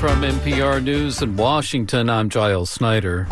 from NPR News in Washington, I'm Giles Snyder.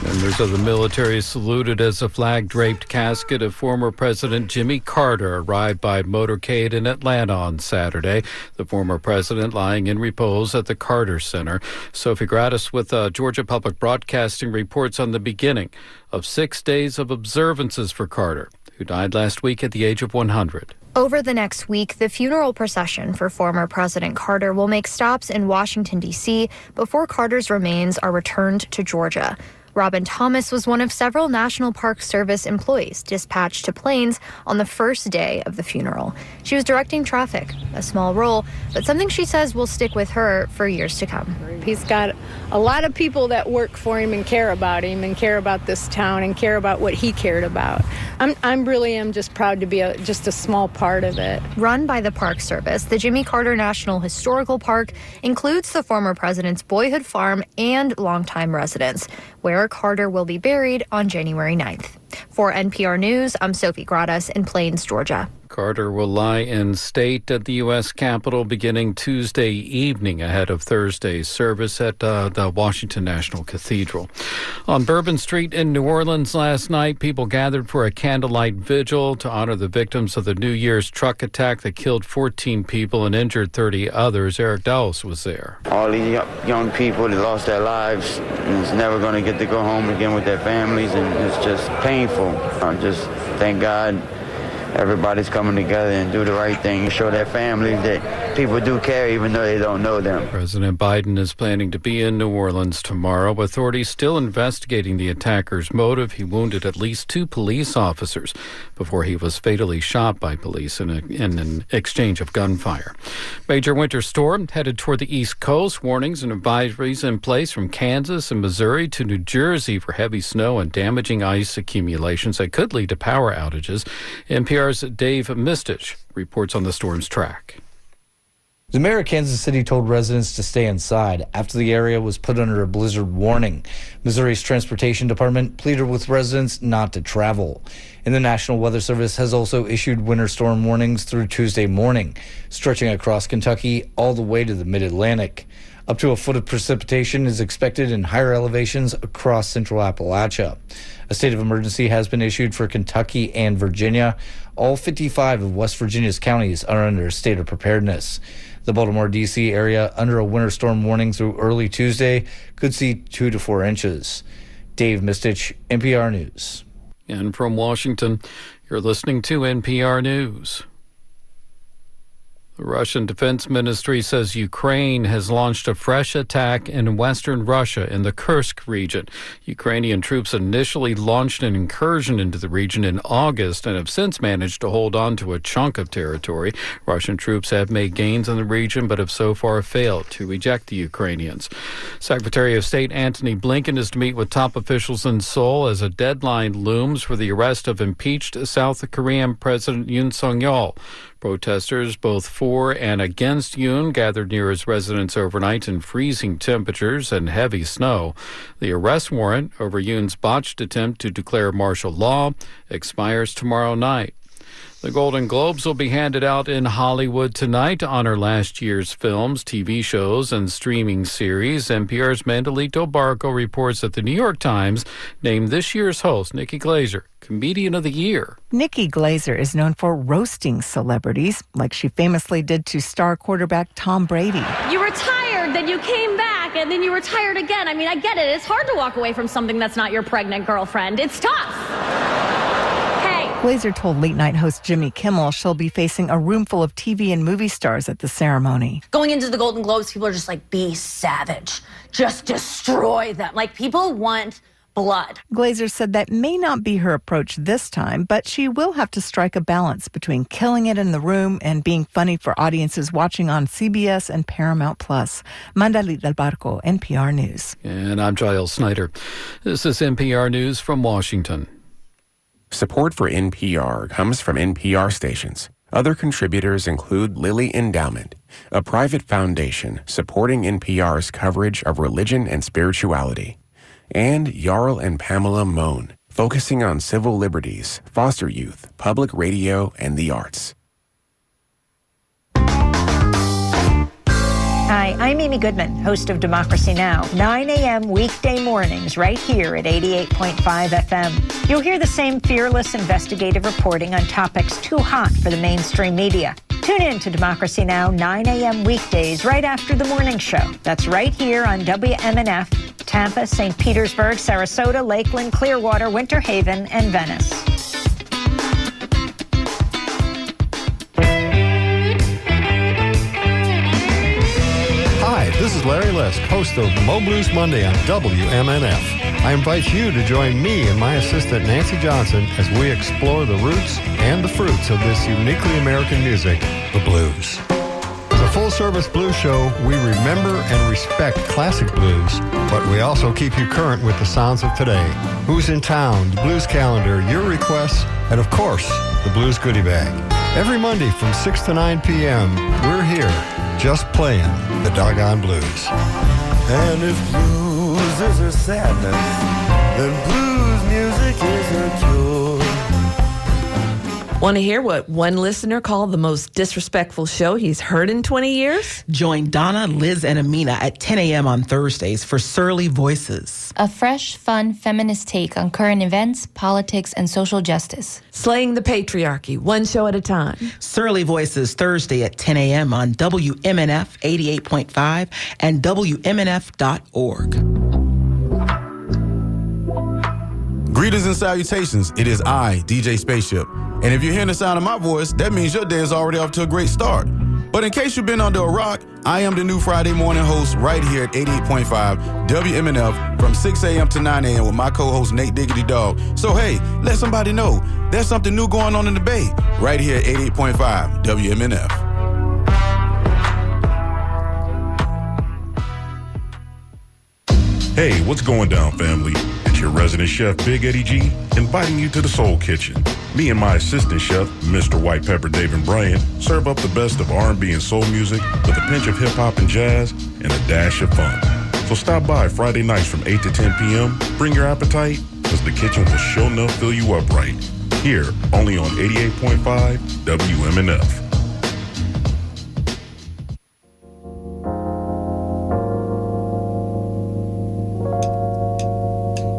Members of the military saluted as a flag-draped casket of former President Jimmy Carter arrived by motorcade in Atlanta on Saturday. The former president lying in repose at the Carter Center. Sophie Gratis with Georgia Public Broadcasting reports on the beginning of 6 days of observances for Carter, who died last week at the age of 100. Over the next week, the funeral procession for former President Carter will make stops in Washington, D.C. before Carter's remains are returned to Georgia. Robin Thomas was one of several National Park Service employees dispatched to Plains on the first day of the funeral. She was directing traffic, a small role, but something she says will stick with her for years to come. He's got a lot of people that work for him and care about him and care about this town and care about what he cared about. I'm really just proud to be just a small part of it. Run by the Park Service, the Jimmy Carter National Historical Park includes the former president's boyhood farm and longtime residence, where Carter will be buried on January 9th. For NPR News, I'm Sophie Gratis in Plains, Georgia. Carter will lie in state at the U.S. Capitol beginning Tuesday evening ahead of Thursday's service at the Washington National Cathedral. On Bourbon Street in New Orleans last night, people gathered for a candlelight vigil to honor the victims of the New Year's truck attack that killed 14 people and injured 30 others. Eric Dowles was there. All these young people that lost their lives and is never going to get to go home again with their families, and it's just painful. I just thank God everybody's coming together and do the right thing, show their families that people do care even though they don't know them. President Biden is planning to be in New Orleans tomorrow. Authorities still investigating the attacker's motive. He wounded at least 2 police officers before he was fatally shot by police in an exchange of gunfire. Major winter storm headed toward the East Coast. Warnings and advisories in place from Kansas and Missouri to New Jersey for heavy snow and damaging ice accumulations that could lead to power outages. NPR's Dave Mistich reports on the storm's track. The mayor of Kansas City told residents to stay inside after the area was put under a blizzard warning. Missouri's Transportation Department pleaded with residents not to travel. And the National Weather Service has also issued winter storm warnings through Tuesday morning, stretching across Kentucky all the way to the mid-Atlantic. Up to a foot of precipitation is expected in higher elevations across central Appalachia. A state of emergency has been issued for Kentucky and Virginia. All 55 of West Virginia's counties are under a state of preparedness. The Baltimore, D.C. area, under a winter storm warning through early Tuesday, could see 2 to 4 inches. Dave Mistich, NPR News. And from Washington, you're listening to NPR News. The Russian Defense Ministry says Ukraine has launched a fresh attack in western Russia in the Kursk region. Ukrainian troops initially launched an incursion into the region in August and have since managed to hold on to a chunk of territory. Russian troops have made gains in the region but have so far failed to eject the Ukrainians. Secretary of State Antony Blinken is to meet with top officials in Seoul as a deadline looms for the arrest of impeached South Korean President Yoon Suk-yeol. Protesters, both for and against Yoon, gathered near his residence overnight in freezing temperatures and heavy snow. The arrest warrant over Yoon's botched attempt to declare martial law expires tomorrow night. The Golden Globes will be handed out in Hollywood tonight to honor last year's films, TV shows, and streaming series. NPR's Mandelito Barco reports that the New York Times named this year's host, Nikki Glaser, Comedian of the Year. Nikki Glaser is known for roasting celebrities, like she famously did to star quarterback Tom Brady. You retired, then you came back, and then you retired again. I mean, I get it. It's hard to walk away from something that's not your pregnant girlfriend. It's tough. Glaser told late-night host Jimmy Kimmel she'll be facing a room full of TV and movie stars at the ceremony. Going into the Golden Globes, people are just like, be savage. Just destroy them. Like, people want blood. Glaser said that may not be her approach this time, but she will have to strike a balance between killing it in the room and being funny for audiences watching on CBS and Paramount+. Mandalit Del Barco, NPR News. And I'm Giles Snyder. This is NPR News from Washington. Support for NPR comes from NPR stations. Other contributors include Lilly Endowment, a private foundation supporting NPR's coverage of religion and spirituality, and Jarl and Pamela Mohn, focusing on civil liberties, foster youth, public radio, and the arts. Hi, I'm Amy Goodman, host of Democracy Now!, 9 a.m. weekday mornings right here at 88.5 FM. You'll hear the same fearless investigative reporting on topics too hot for the mainstream media. Tune in to Democracy Now! 9 a.m. weekdays right after the morning show. That's right here on WMNF, Tampa, St. Petersburg, Sarasota, Lakeland, Clearwater, Winter Haven, and Venice. Hi, this is Larry Lesk, host of Mo Blues Monday on WMNF. I invite you to join me and my assistant Nancy Johnson as we explore the roots and the fruits of this uniquely American music, the blues. As a full-service blues show, we remember and respect classic blues, but we also keep you current with the sounds of today. Who's in town, the blues calendar, your requests, and of course, the blues goodie bag. Every Monday from 6 to 9 p.m., we're here just playing the doggone blues. And if blues is her sadness, then blues music is her cure. Want to hear what one listener called the most disrespectful show he's heard in 20 years? Join Donna, Liz, and Amina at 10 a.m. on Thursdays for Surly Voices. A fresh, fun, feminist take on current events, politics, and social justice. Slaying the patriarchy, one show at a time. Surly Voices, Thursday at 10 a.m. on WMNF 88.5 and WMNF.org. Greetings and salutations. It is I, DJ Spaceship. And if you're hearing the sound of my voice, that means your day is already off to a great start. But in case you've been under a rock, I am the new Friday morning host right here at 88.5 WMNF from 6 a.m. to 9 a.m. with my co-host Nate Diggity Dog. So hey, let somebody know there's something new going on in the Bay right here at 88.5 WMNF. Hey, what's going down, family? It's your resident chef, Big Eddie G, inviting you to the Soul Kitchen. Me and my assistant chef, Mr. White Pepper David Bryant, serve up the best of R&B and soul music with a pinch of hip-hop and jazz and a dash of fun. So stop by Friday nights from 8 to 10 p.m. Bring your appetite, because the kitchen will sure enough fill you up right. Here, only on 88.5 WMNF.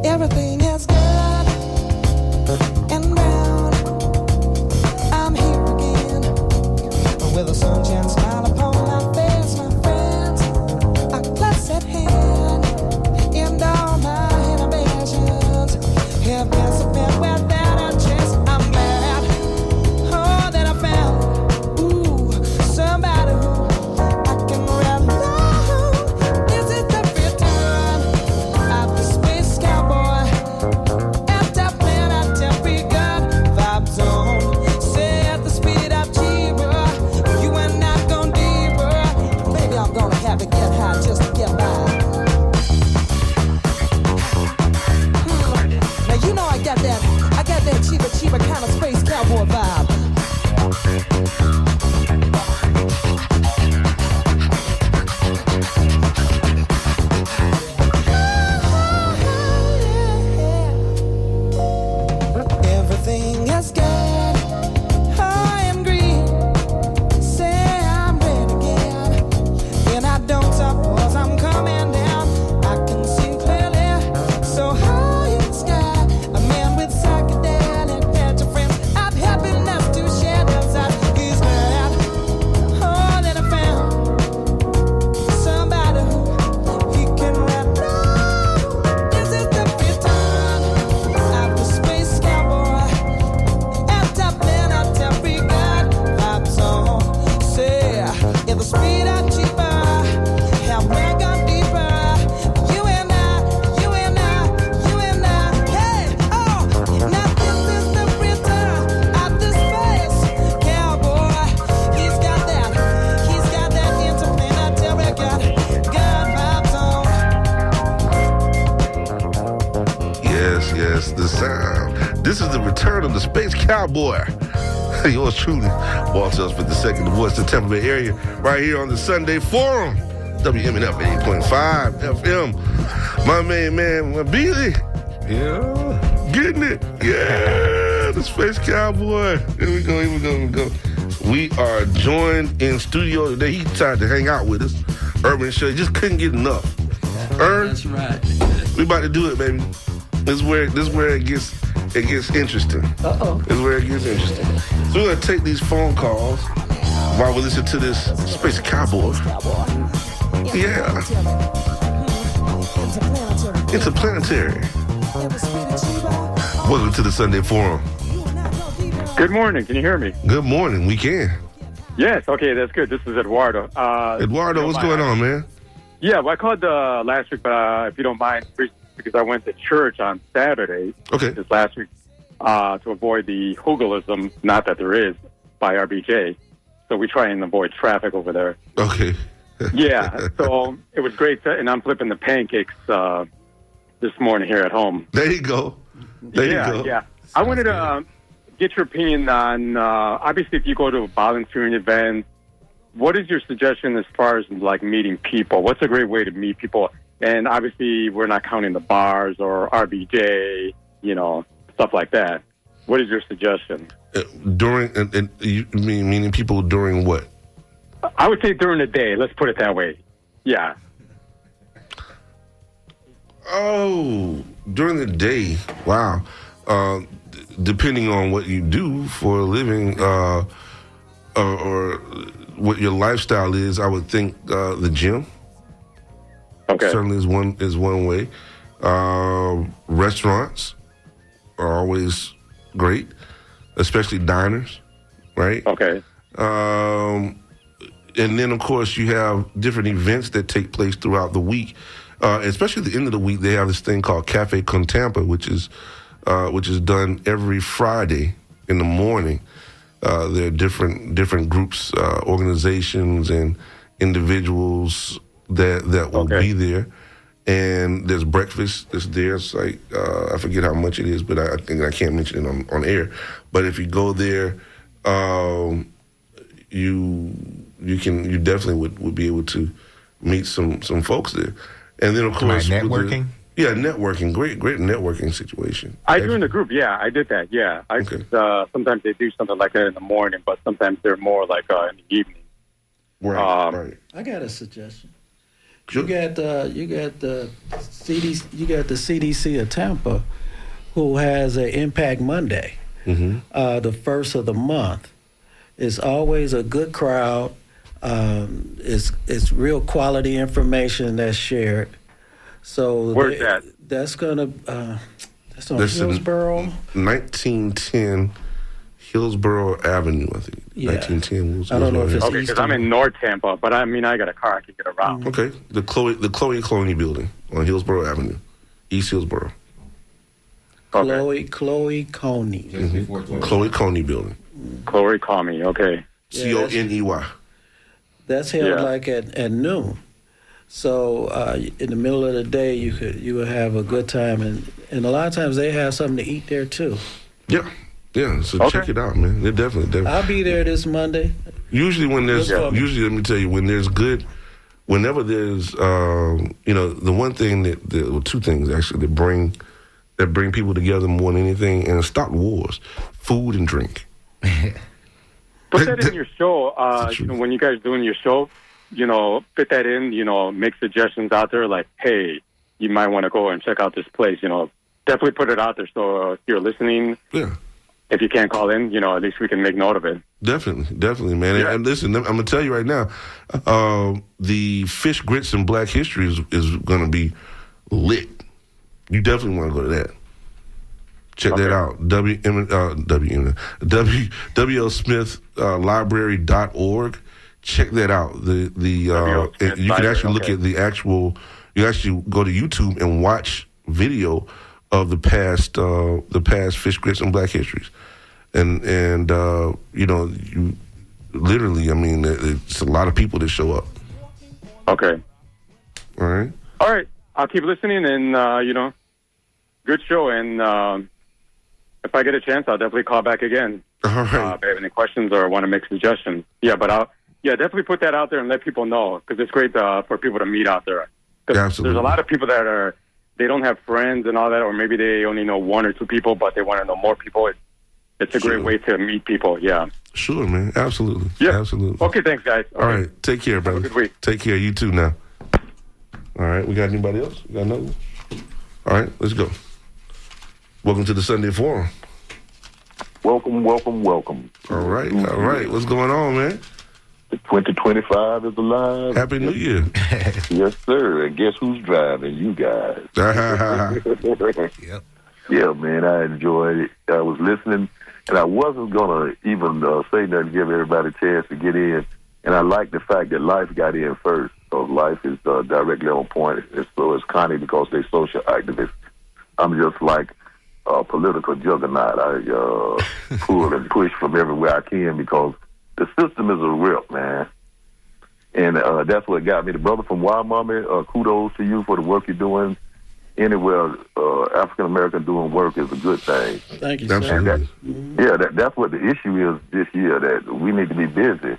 Everything is good and brown. I'm here again with a sunshine smile upon my face, my friends. A glass at hand, and all my inhibitions have disappeared without a trace. I'm glad, oh, that I found somebody who I can rely on. This is the return of the space cowboy. To get high just to get by. Now you know I got that cheaper kind of space cowboy vibe. Everything is good. I am green. Say I'm red again. And I don't suppose I'm coming down. I can see clearly, so high in the sky. A man with psychedelic patch of friends. I've happiness to share those eyes. He's glad, oh, that I found somebody who he can rely on. This is the return of the space cowboy. At Dublin, at every good vibes on. Say, if the speed I cheaper. Yes, the sound. This is the return of the Space Cowboy. Yours truly, Walter Elspeth II, the voice of the Tampa Bay area, right here on the Sunday Forum, WMNF 8.5 FM. My main man, Beasley, yeah, getting it, yeah, the Space Cowboy. Here we go. We are joined in studio today. He tried to hang out with us, Urban Show. You just couldn't get enough. That's right. We about to do it, baby. This is where it gets interesting. Uh-oh. This is where it gets interesting. So we're gonna take these phone calls while we listen to this Space Cowboy. Yeah. Interplanetary. Welcome to the Sunday Forum. Good morning. Can you hear me? Good morning. We can. Yes. Okay, that's good. This is Eduardo. Eduardo, what's going on, man? Yeah, well, I called last week, but if you don't mind, because I went to church on Saturday. Okay. This last week to avoid the hooliganism, not that there is, by RBJ. So we try and avoid traffic over there. Okay. Yeah. So it was great, and I'm flipping the pancakes this morning here at home. There you go. There you go. Yeah. I wanted to get your opinion on, obviously, if you go to a volunteering event, what is your suggestion as far as, like, meeting people? What's a great way to meet people? And obviously, we're not counting the bars or RBJ, stuff like that. What is your suggestion? During, you meaning people during what? I would say during the day. Let's put it that way. Yeah. Oh, during the day. Wow. Depending on what you do for a living, or what your lifestyle is, I would think the gym. Okay. Certainly is one way. Restaurants are always great, especially diners, right? Okay. And then, of course, you have different events that take place throughout the week. Especially at the end of the week, they have this thing called Cafe Con Tampa, which is done every Friday in the morning. There are different groups, organizations, and individuals that will be there. And there's breakfast that's there. It's like, I forget how much it is, but I think I can't mention it on air. But if you go there, you definitely would be able to meet some folks there. And then, of course, networking. Networking. Great networking situation. I joined the group. Yeah, I did that. Yeah, sometimes they do something like that in the morning, but sometimes they're more like in the evening. Right. I got a suggestion. Sure. You got the CDC of Tampa, who has an Impact Monday, the first of the month. It's always a good crowd. It's real quality information that's shared. So where's that? That's gonna that's on Hillsborough. 1910 Hillsborough Avenue, I think. Yeah. 1910. I don't know if it's okay, because I'm in North Tampa, but I mean I got a car, I can get around. Okay, the Chloe Cloney building on Hillsborough Avenue, East Hillsborough. Chloe Coney. Chloe Coney building. Chloe Coney. Okay. Coney. That's held like at noon. So in the middle of the day, you would have a good time, and a lot of times they have something to eat there too. Yeah. So check it out, man. They're definitely. I'll be there this Monday. Usually let me tell you, whenever there's, the one thing two things actually that bring people together more than anything, and stop wars, food and drink. Put that in your show. When you guys doing your show, fit that in. Make suggestions out there like, hey, you might want to go and check out this place. Definitely put it out there. So if you're listening, if you can't call in, at least we can make note of it. Definitely, man. Yeah. And listen, I'm gonna tell you right now, the Fish Grits and Black History is gonna be lit. You definitely want to go to that. Check that out. WLSmithLibrary.org. Check that out. You can actually look at the actual. You actually go to YouTube and watch video of the past Fish Grits and Black Histories, and you literally. I mean, it's a lot of people that show up. Okay. All right. I'll keep listening, and good show. And if I get a chance, I'll definitely call back again. All right. If I have any questions or want to make suggestions. Yeah, but I'll definitely put that out there and let people know, because it's great for people to meet out there. Absolutely. There's a lot of people that they don't have friends and all that, or maybe they only know one or two people, but they want to know more people. It's a great way to meet people. Yeah. Sure, man. Absolutely. Yeah. Absolutely. Okay, thanks, guys. All right. Take care, brother. Have a good week. Take care. You too now. All right. We got anybody else? We got another one? All right. Let's go. Welcome to the Sunday Forum. Welcome, welcome, welcome. All right. All right. What's going on, man? The 2025 is alive. Happy New Year. Yes, sir. And guess who's driving? You guys. Yep. Yeah, man, I enjoyed it. I was listening, and I wasn't going to even say nothing to give everybody a chance to get in. And I like the fact that Life got in first. So Life is directly on point. And so is Connie because they're social activists. I'm just like a political juggernaut. I pull and push from everywhere I can because the system is a rip, man. And that's what got me. The brother from Waiomami, kudos to you for the work you're doing. Anywhere African-American doing work is a good thing. Thank you, Absolutely. sir. That's what the issue is this year, that we need to be busy.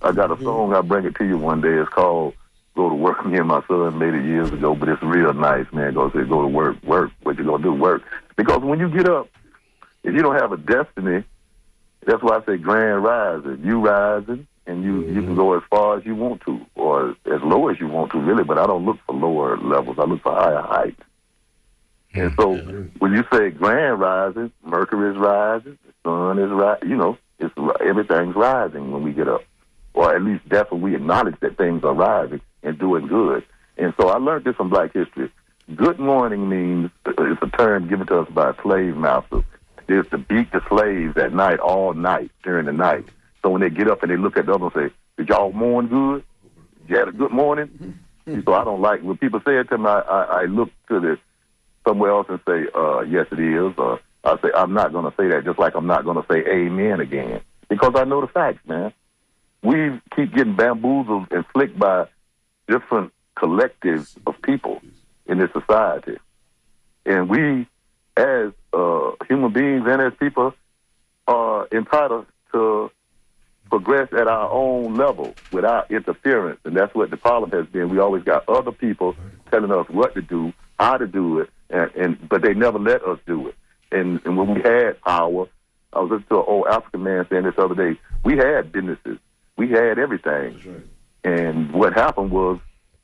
I got a song, I'll bring it to you one day. It's called Go to Work. Me and my son made it years ago, but it's real nice, man. Go to work. What you going to do? Work. Because when you get up, if you don't have a destiny, that's why I say grand rising. You rising, and you can go as far as you want to, or as low as you want to, really. But I don't look for lower levels. I look for higher heights. And so when you say grand rising, Mercury is rising, the sun is rising. Everything's rising when we get up. Or at least that's when we acknowledge that things are rising and doing good. And so I learned this from Black history. Good morning means, it's a term given to us by slave masters. It's to beat the slaves at night, all night, during the night. So when they get up and they look at the other and say, did y'all mourn good? You had a good morning? So I don't like, when people say it to me, I look to this somewhere else and say, yes, it is. I say, I'm not going to say that, just like I'm not going to say amen again. Because I know the facts, man. We keep getting bamboozled and flicked by different collectives of people in this society. And we, as human beings and as people, are entitled to progress at our own level without interference. And that's what the problem has been. We always got other people telling us what to do, how to do it, but they never let us do it. And when we had power, I was listening to an old African man saying this other day, we had businesses. We had everything. That's right. And what happened was,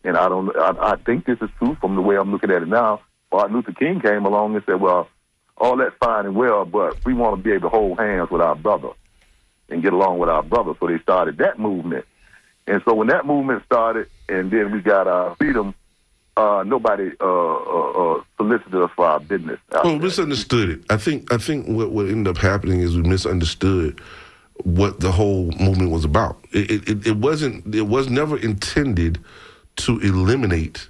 and I think this is true from the way I'm looking at it now, Martin Luther King came along and said, well, all that's fine and well, but we want to be able to hold hands with our brother and get along with our brother. So they started that movement. And so when that movement started and then we got our freedom, nobody solicited us for our business. Well, misunderstood it. I think what ended up happening is we misunderstood what the whole movement was about. It was never intended to eliminate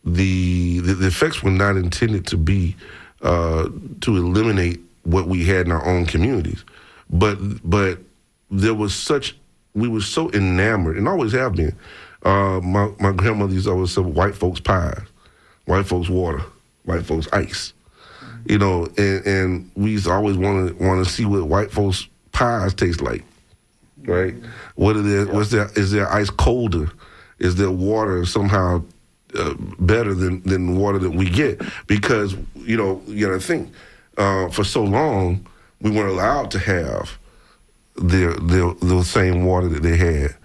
the effects were not intended to be to eliminate what we had in our own communities. But there was we were so enamored, and always have been. My grandmother used to always say white folks pies, white folks water, white folks ice. And we used to always want to see what white folks pies taste like, right? What are their, is their ice colder? Is their water somehow better than the water that we get? Because, you got to think, for so long, we weren't allowed to have the same water that they had.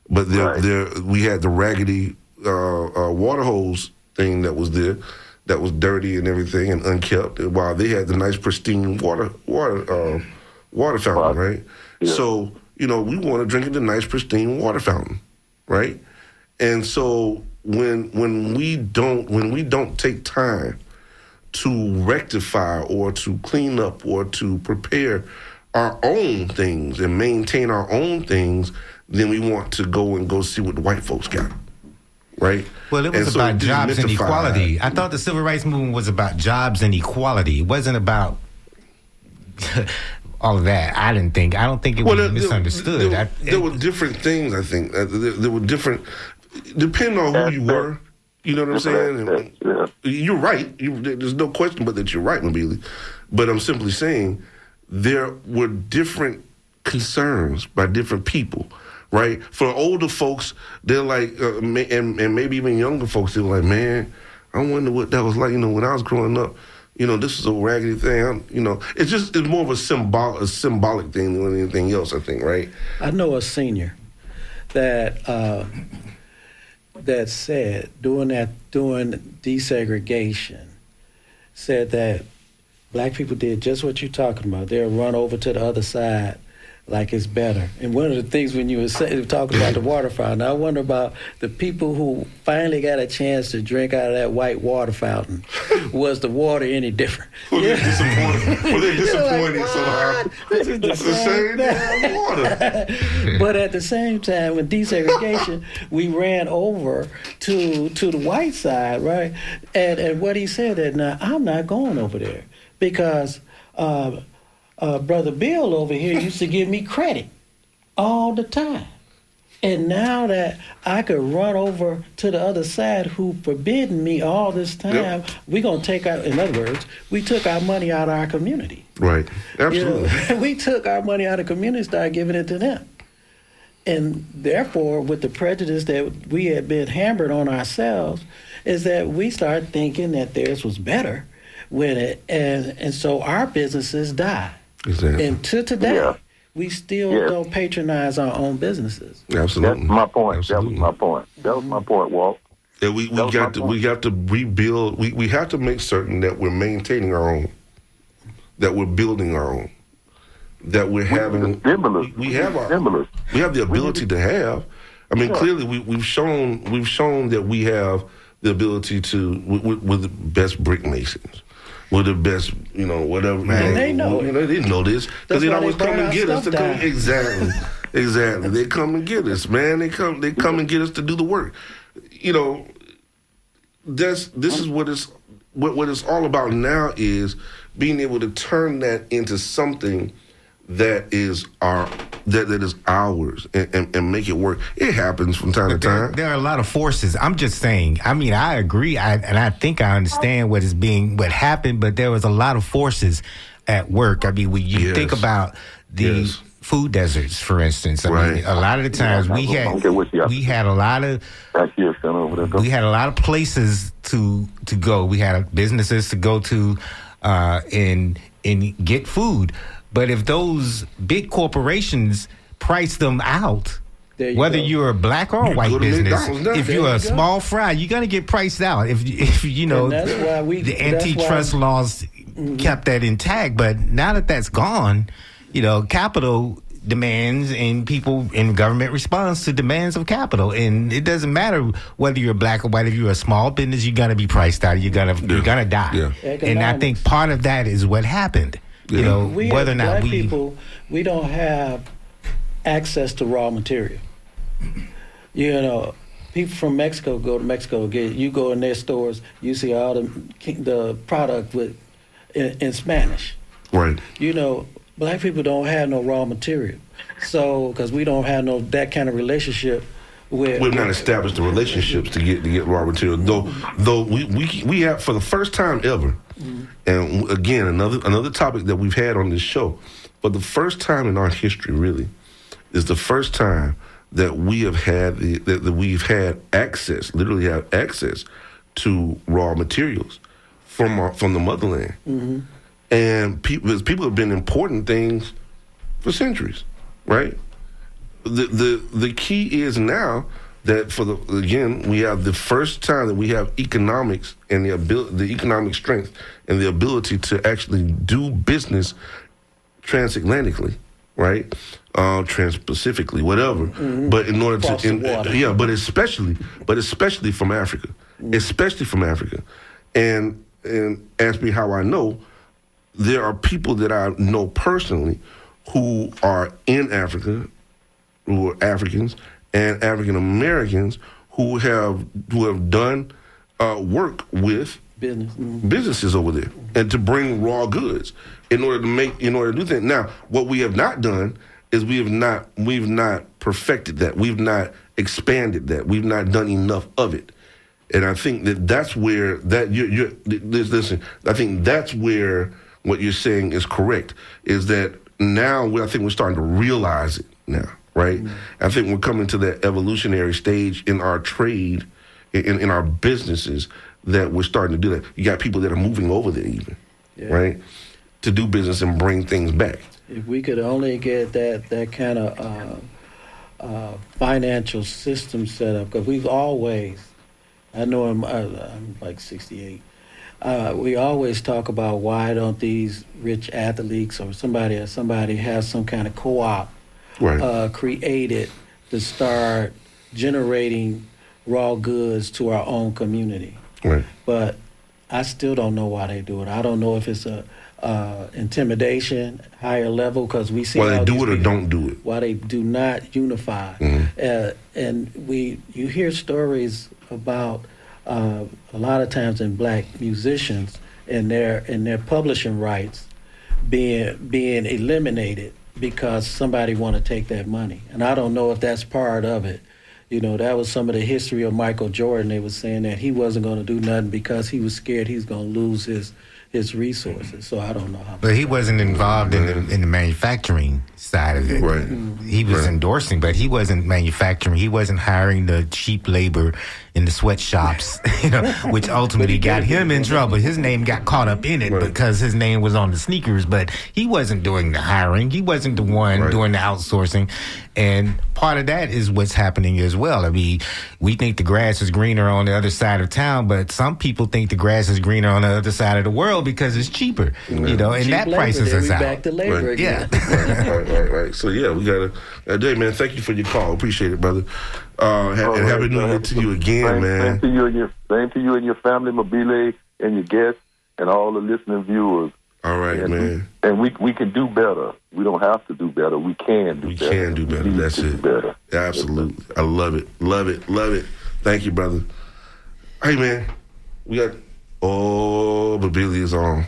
But we had the raggedy water hose thing that was there, that was dirty and everything and unkept, while they had the nice pristine water fountain, right? Yeah. So, we want to drink in the nice pristine water fountain, right? And so when we don't take time to rectify or to clean up or to prepare our own things and maintain our own things, then we want to go see what the white folks got, right? Well, it was about jobs and equality. I thought the civil rights movement was about jobs and equality. It wasn't about all of that. I don't think it was misunderstood. There were different things, I think. There were different, depending on who you were. You know what I'm saying? Yeah. You're right. There's no question but that you're right, Mabili. But I'm simply saying there were different concerns by different people, right? For older folks, they're like, and maybe even younger folks, they're like, man, I wonder what that was like. When I was growing up, this is a raggedy thing. It's more of a symbolic thing than anything else, I think, right? I know a senior that said during desegregation, said that black people did just what you're talking about. They'll run over to the other side like it's better. And one of the things when you were talking about the water fountain, I wonder about the people who finally got a chance to drink out of that white water fountain. Was the water any different? Were they disappointed? Were they disappointed somehow? This is the same damn water. But at the same time, with desegregation, we ran over to the white side, right? And what he said that, now, I'm not going over there because Brother Bill over here used to give me credit all the time. And now that I could run over to the other side who forbidden me all this time, we're going to take out, in other words, we took our money out of our community. Right. Absolutely. We took our money out of the community, started giving it to them. And therefore, with the prejudice that we had been hammered on ourselves, is that we started thinking that theirs was better with it. And so our businesses died. Exactly. And to today, we still don't patronize our own businesses. Absolutely. That's my point. Absolutely. That was my point, Walt. Yeah, we got to rebuild. We have to make certain that we're maintaining our own, that we're building our own, that we're having. We have the ability to have. I mean, clearly we've shown that we have the ability to with the best brick masons. We're the best, whatever. Man, they know it. They didn't know this because they always come and get us. Exactly. They come and get us, man. They come and get us to do the work. This is what it's all about now, is being able to turn that into something that is ours and make it work. It happens from time to time. There are a lot of forces. I'm just saying. I mean, I agree, and I think I understand what happened, but there was a lot of forces at work. I mean, when you think about the food deserts, for instance. I mean, a lot of the times we had a lot of places to go. We had businesses to go to and get food. But if those big corporations price them out, whether you're a black or a white business, if you're a small fry, you're going to get priced out. If the antitrust laws kept that intact. But now that that's gone, capital demands and people in government responds to demands of capital. And it doesn't matter whether you're black or white. If you're a small business, you're going to be priced out. You're going to die. Yeah. And I think part of that is what happened. Whether or not people, we don't have access to raw material. People from Mexico go to Mexico. You go in their stores, you see all the product in Spanish. Right. Black people don't have no raw material, so because we don't have that kind of relationship. We've not established the relationships to get raw material. Though we have, for the first time ever. And again, another topic that we've had on this show, for the first time in our history, really, is the first time that we have had literally have access to raw materials from the motherland. Mm-hmm. And people have been importing things for centuries, right? The key is now that we have the first time that we have economics and the economic strength and the ability to actually do business transatlantically, right? Trans-Pacifically, whatever. Mm-hmm. But in order but especially from Africa, and ask me how I know. There are people that I know personally who are in Africa, who are Africans and African Americans who have done work with businesses over there, and to bring raw goods in order to do things. Now, what we have not done is we've not perfected that. We've not expanded that. We've not done enough of it. And I think that's where listen. I think that's where what you're saying is correct. Is that now I think we're starting to realize it now. Right? Mm-hmm. I think we're coming to that evolutionary stage in our trade, in our businesses, that we're starting to do that. You got people that are moving over there even. right, to do business and bring things back. If we could only get that kind of financial system set up, because we've always, I know I'm like 68. We always talk about why don't these rich athletes or somebody has some kind of co-op created to start generating raw goods to our own community. Right. But I still don't know why they do it. I don't know if it's a intimidation, higher level, because we see why they do it or people, don't do it. why they do not unify. And you hear stories about a lot of times in black musicians and their publishing rights being eliminated because somebody want to take that money. And I don't know if that's part of it. You know, that was some of the history of Michael Jordan. They was saying that he wasn't going to do nothing because he was scared he's going to lose his resources. So I don't know how. But he wasn't involved in the manufacturing side of it. Right. He was endorsing, but he wasn't manufacturing. He wasn't hiring the cheap labor in the sweatshops, which ultimately got him in trouble. His name got caught up in it because his name was on the sneakers, but he wasn't doing the hiring. He wasn't the one doing the outsourcing. And part of that is what's happening as well. I mean, we think the grass is greener on the other side of town, but some people think the grass is greener on the other side of the world because it's cheaper, and cheap that labor, prices us out. Back to labor again. Right. So yeah, we gotta. Jay, man, thank you for your call. Appreciate it, brother. Happy New Year to you again, man. Same to you and your family, Mobile, and your guests, and all the listening viewers. All right, man. And we can do better. We don't have to do better. We can do better. We can do better. That's it. Better. Absolutely. I love it. Love it. Thank you, brother. Hey, man. We got. Oh, Mobile is on.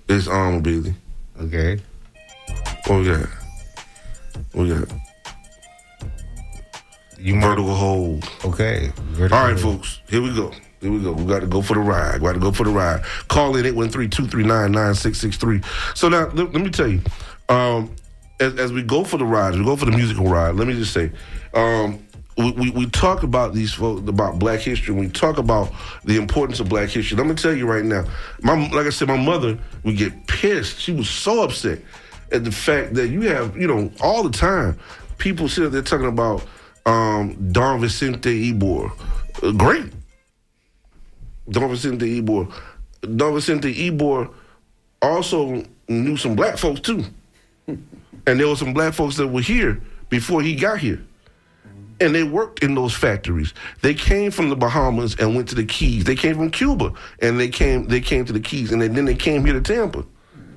It's on, Mobile. Okay. What we got? Vertical hold. Okay. All right, folks. Here we go. We got to go for the ride. Call in 813-239-9663. So now, let me tell you, as we go for the ride, as we go for the musical ride, let me just say, we talk about these folks, about Black history. We talk about the importance of Black history. Let me tell you right now, like I said, my mother would get pissed. She was so upset at the fact that you have, all the time, people sit there talking about Don Vicente Ybor. Great. Don Vicente Ybor also knew some black folks too. And there were some black folks that were here before he got here. And they worked in those factories. They came from the Bahamas and went to the Keys. They came from Cuba and they came to the Keys, and then they came here to Tampa.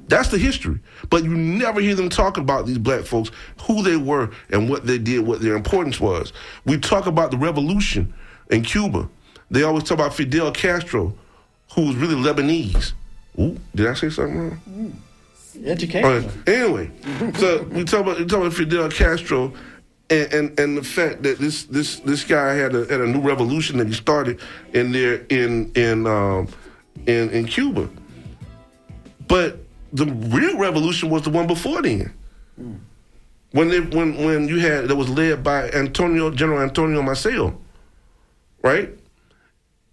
That's the history. But you never hear them talk about these black folks, who they were and what they did, what their importance was. We talk about the revolution in Cuba. They always talk about Fidel Castro, who was really Lebanese. Ooh, did I say something wrong? Education. Anyway, so we talk about Fidel Castro and the fact that this guy had a new revolution that he started in Cuba. But the real revolution was the one before then. When you had, that was led by General Antonio Maceo, right?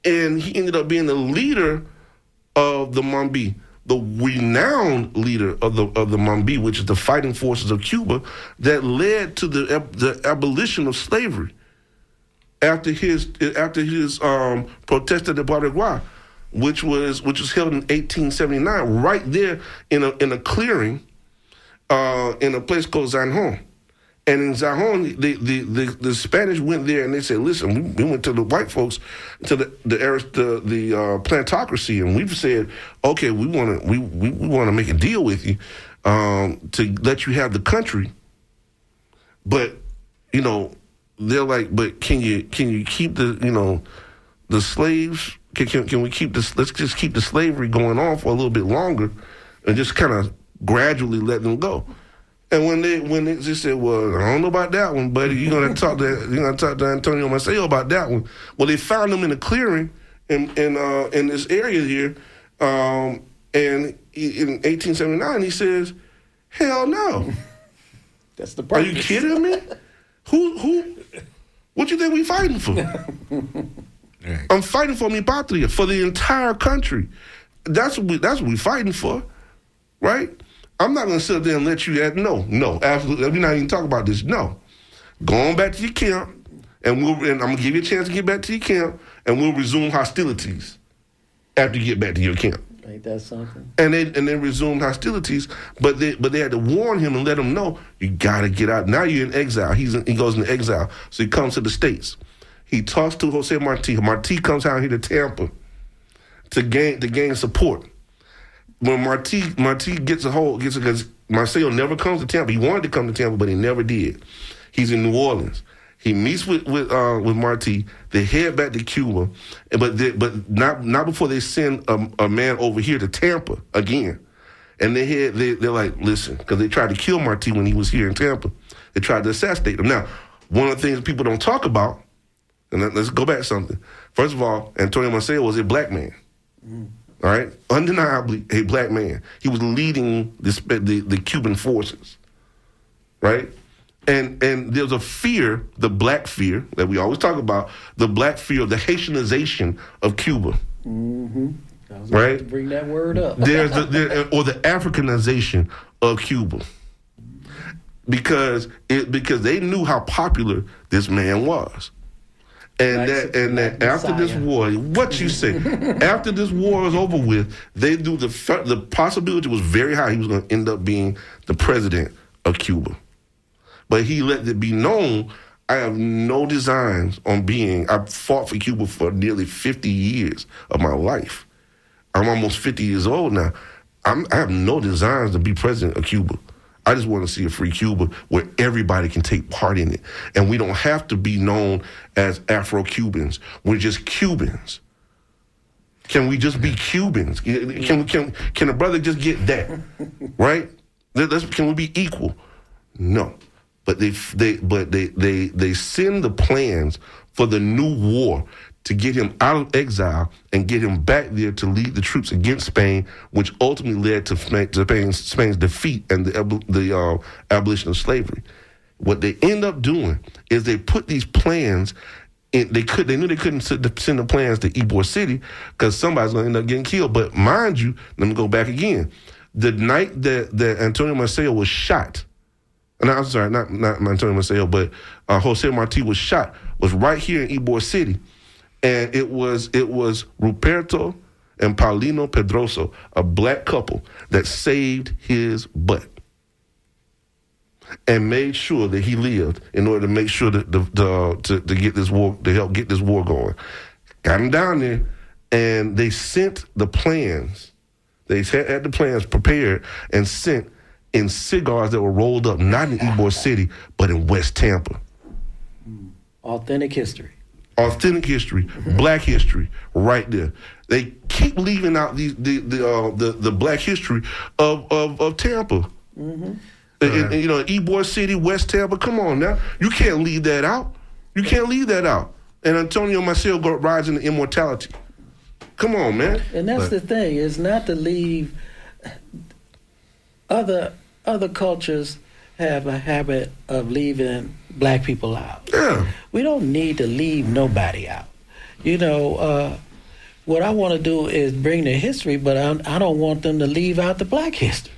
And he ended up being the leader of the Mambi, the renowned leader of the Mambi, which is the fighting forces of Cuba, that led to the abolition of slavery after his Protesta de Paraguay, which was held in 1879, right there in a clearing in a place called Zanjon. And in Zanjon, the Spanish went there and they said, "Listen, we went to the white folks, to the plantocracy, and we've said, okay, we want to make a deal with you to let you have the country, but they're like, but can you keep the slaves? Can we keep this? Let's just keep the slavery going on for a little bit longer, and just kind of gradually let them go." And when they just said, "Well, I don't know about that one, buddy. You're gonna talk to Antonio Maceo about that one." Well, they found him in a clearing in this area here, and in 1879 he says, "Hell no." That's the purpose. Are you kidding me? Who? What you think we fighting for? I'm fighting for mi patria, for the entire country. That's what we fighting for, right? I'm not going to sit there and let you no, absolutely. We're not even talking about this. No. Go on back to your camp, and I'm going to give you a chance to get back to your camp, and we'll resume hostilities after you get back to your camp. Ain't that something? And they resumed hostilities, but they had to warn him and let him know, you got to get out. Now you're in exile. He goes into exile. So he comes to the States. He talks to Jose Marti. Marti comes out here to Tampa to gain support. When Marti gets because Maceo never comes to Tampa. He wanted to come to Tampa, but he never did. He's in New Orleans. He meets with Marti. They head back to Cuba, but not before they send a man over here to Tampa again. And they're like, listen, because they tried to kill Marti when he was here in Tampa. They tried to assassinate him. Now, one of the things people don't talk about, and let's go back to something. First of all, Antonio Maceo was a black man. All right, undeniably a black man. He was leading the Cuban forces, right? And there's a fear, the black fear that we always talk about, the black fear of the Haitianization of Cuba. Mm-hmm. I was right? To bring that word up. There's or the Africanization of Cuba, because they knew how popular this man was. And that after this war, what you say, after this war is over with, they knew the possibility was very high he was going to end up being the president of Cuba. But he let it be known, I have no designs on I fought for Cuba for nearly 50 years of my life. I'm almost 50 years old now. I have no designs to be president of Cuba. I just want to see a free Cuba where everybody can take part in it. And we don't have to be known as Afro-Cubans. We're just Cubans. Can we just be Cubans? Can a brother just get that? Right? Can we be equal? No. But they send the plans for the new war to get him out of exile and get him back there to lead the troops against Spain, which ultimately led to Spain's defeat and the abolition of slavery. What they end up doing is they put these plans in. They knew they couldn't send the plans to Ybor City because somebody's going to end up getting killed. But mind you, let me go back again. The night that Antonio Maceo was shot, and I'm sorry, not Antonio Maceo, but Jose Marti was shot, was right here in Ybor City. And it was Ruperto and Paulino Pedroso, a black couple, that saved his butt and made sure that he lived in order to make sure that to get this war, to help get this war going. Got him down there, and they sent the plans. They had the plans prepared and sent in cigars that were rolled up, not in Ybor City, but in West Tampa. Authentic history. Authentic history, black history, right there. They keep leaving out the black history of Tampa. Mm-hmm. And, Ybor City, West Tampa. Come on now, you can't leave that out. You can't leave that out. And Antonio Maceo rides into immortality. Come on, man. And that's the thing, is not to leave. Other cultures have a habit of leaving black people out. Yeah. We don't need to leave nobody out. What I want to do is bring the history, but I don't want them to leave out the black history.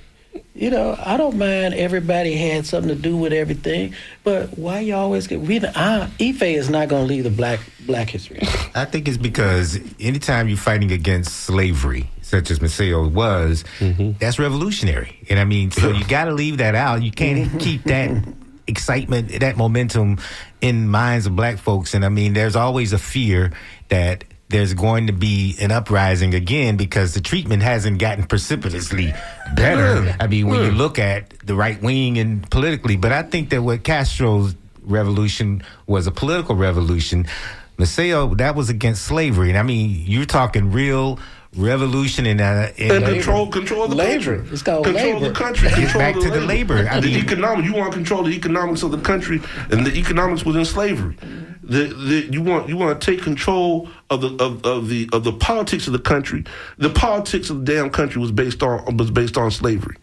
I don't mind everybody had something to do with everything, but why you always get... Ife is not going to leave the black history. I think it's because anytime you're fighting against slavery, such as Maceo was, that's revolutionary. And I mean, so you got to leave that out. You can't keep that excitement, that momentum in minds of black folks. And I mean, there's always a fear that there's going to be an uprising again because the treatment hasn't gotten precipitously better. I mean, when you look at the right wing and politically, but I think that what Castro's revolution was a political revolution. Maceo, that was against slavery. And I mean, you're talking real revolution and control of the country. It's called control labor. Of the country. Get back to the labor. I mean, economics. You want to control the economics of the country, and the economics was in slavery. You want to take control of the politics of the country. The politics of the damn country was based on slavery.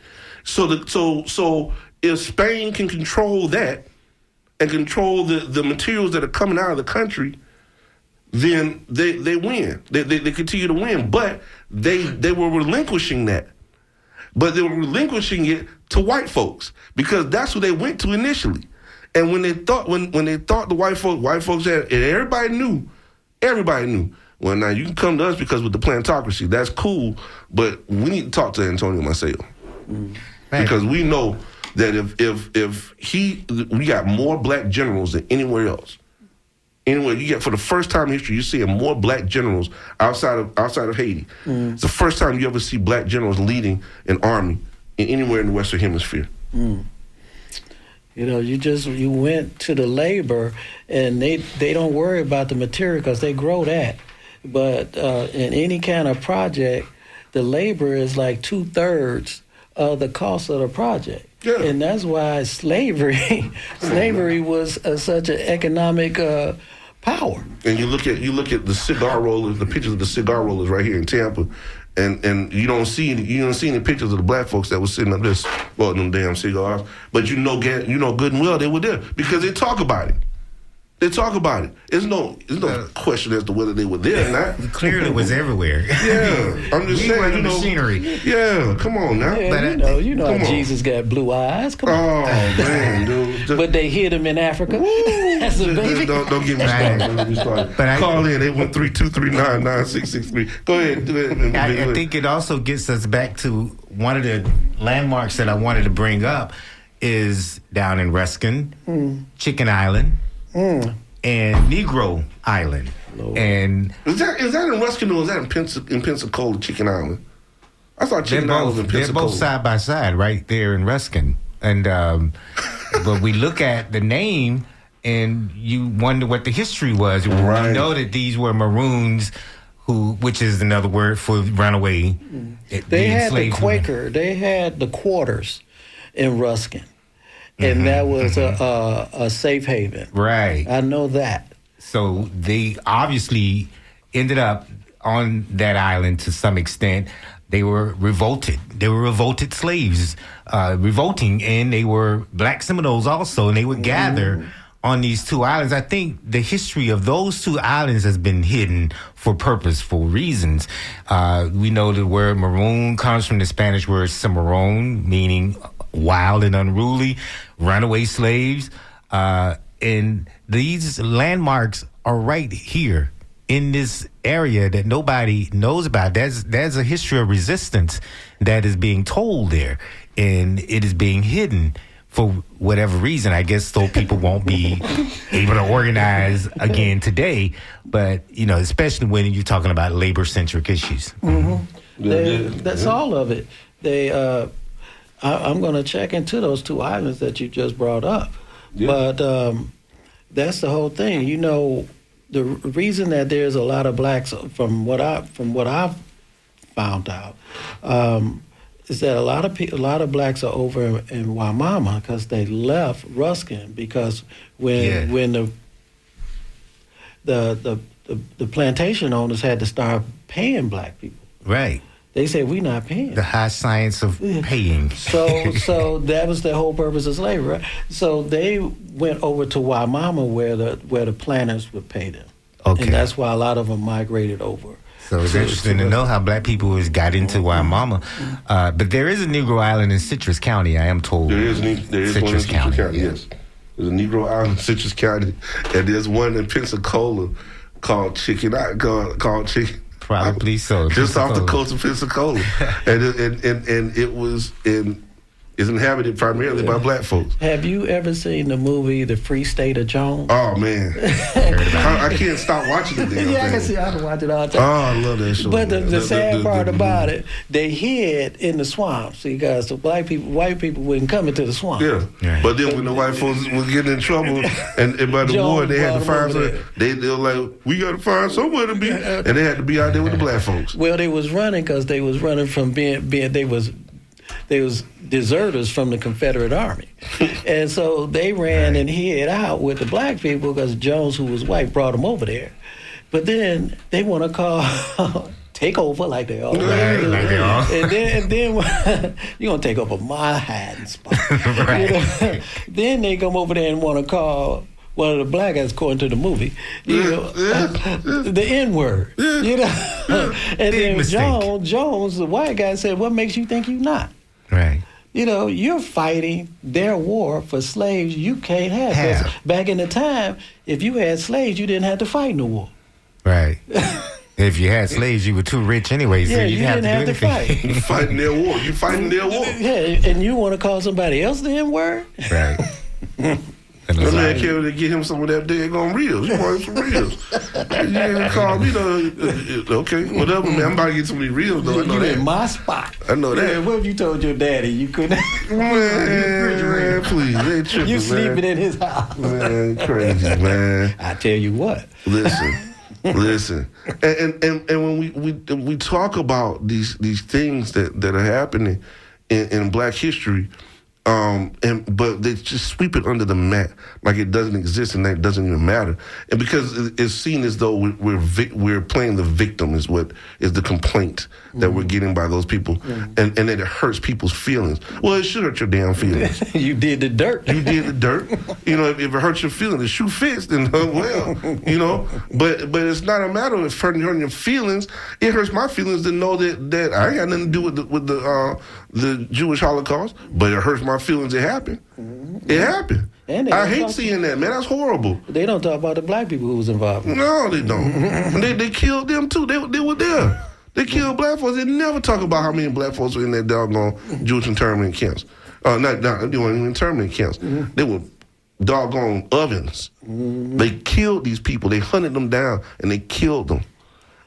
So if Spain can control that and control the materials that are coming out of the country, then they win. They continue to win, but they were relinquishing that. But they were relinquishing it to white folks because that's who they went to initially. And when they thought the white folks had, and everybody knew. Well, now you can come to us because with the plantocracy, that's cool, but we need to talk to Antonio Maceo. Because we know that if we got more black generals than anywhere else. Anyway, you get for the first time in history, you're seeing more black generals outside of Haiti. It's the first time you ever see black generals leading an army anywhere in the Western Hemisphere. You know, you went to the labor, and they don't worry about the material because they grow that. But in any kind of project, the labor is like 2/3 of the cost of the project. Yeah. And that's why slavery was such an economic power. And you look at the cigar rollers, the pictures of the cigar rollers right here in Tampa, and you don't see any pictures of the black folks that were sitting up this them damn cigars. But you know good and well they were there because they talk about it. They talk about it. There's no question as to whether they were there or not. Clearly, it was everywhere. Yeah, I'm just saying. Machinery. Yeah, come on now. Yeah, but you know how Jesus got blue eyes. Come on. Oh man, dude. But they hid him in Africa. As a baby. Don't get me started. Don't get me started. Call in 813-239-9663. Go ahead. I think it also gets us back to one of the landmarks that I wanted to bring up is down in Ruskin, Chicken Island. And Negro Island. Lord. And is that in Ruskin or is that in Pensacola, Chicken Island? I thought Chicken Island was in Pensacola. They're both side by side right there in Ruskin. And but we look at the name and you wonder what the history was. Right. We know that these were Maroons which is another word for runaway. They had the Quaker. They had the quarters in Ruskin. And that was a safe haven. Right. I know that. So they obviously ended up on that island to some extent. They were revolted. They were revolted slaves, revolting, and they were black Seminoles also, and they would gather on these two islands. I think the history of those two islands has been hidden for purposeful reasons. We know the word maroon comes from the Spanish word cimarron, meaning wild and unruly, runaway slaves. And these landmarks are right here in this area that nobody knows about. There's a history of resistance that is being told there, and it is being hidden for whatever reason, I guess, so people won't be able to organize again today. But, especially when you're talking about labor-centric issues. That's all of it. I'm going to check into those two islands that you just brought up. Yeah. But that's the whole thing. The reason that there's a lot of blacks, from what I've found out, is that a lot of blacks are over in Waimama because they left Ruskin because when the plantation owners had to start paying black people. Right. They said, we're not paying. The high science of paying. So that was the whole purpose of slavery, right? So they went over to Waimama where the planters would pay them. Okay. And that's why a lot of them migrated over. So it's interesting to know how black people got into Waimama. But there is a Negro Island in Citrus County, I am told. There is one in Citrus County, yes. There's a Negro Island in Citrus County, and there's one in Pensacola called Chicken. Probably so. Just off the coast of Pensacola, and it's inhabited primarily by black folks. Have you ever seen the movie The Free State of Jones? Oh man, I can't stop watching it. I can watch it all the time. Oh, I love that show. But the sad part about it, they hid in the swamps because the white people wouldn't come into the swamp. Yeah, right. But then when the white folks were getting in trouble and by the war, they had to find somewhere. They were like, we got to find somewhere to be, and they had to be out there with the black folks. Well, they was running because they was running from being they was deserters from the Confederate Army. And so they ran and hid out with the black people because Jones, who was white, brought them over there. But then they want to call take over like they all. Right, like they all. And then you're going to take over my hiding spot. Then they come over there and want to call one of the black guys, according to the movie, the N-word. You know, and then Jones, the white guy, said, "What makes you think you're not?" Right. You know, you're fighting their war for slaves you can't have. 'Cause back in the time, if you had slaves, you didn't have to fight no war. Right. If you had slaves, you were too rich anyway, so you didn't have to do anything. You fighting their war. You fighting their war. Yeah, and you want to call somebody else the N-word? Right. That man came to get him some of that daggone reels. You want some reels. You didn't call me, okay, whatever, man. I'm about to get some of these reels, though. I know you that. in my spot. I know that. Yeah, what if you told your daddy you couldn't? Man, please. They tripping, you sleeping man. in his house. Man, crazy, man. I tell you what. Listen. And when we talk about these things that are happening in Black history, but they just sweep it under the mat like it doesn't exist and that it doesn't even matter. And because it's seen as though we're playing the victim is what is the complaint that we're getting by those people, and that it hurts people's feelings. Well, it should hurt your damn feelings. You did the dirt. You did the dirt. You know, if it hurts your feelings, the shoe fits, then well, you know. But it's not a matter of hurting your feelings. It hurts my feelings to know that I ain't got nothing to do with the Jewish Holocaust, but it hurts my feelings. It happened. It happened. And I hate seeing that, man. That's horrible. They don't talk about the black people who was involved. No, they don't. they killed them too. They were there. They killed black folks. They never talk about how many black folks were in that doggone Jewish internment camps. They weren't even internment camps. They were doggone ovens. They killed these people. They hunted them down and they killed them.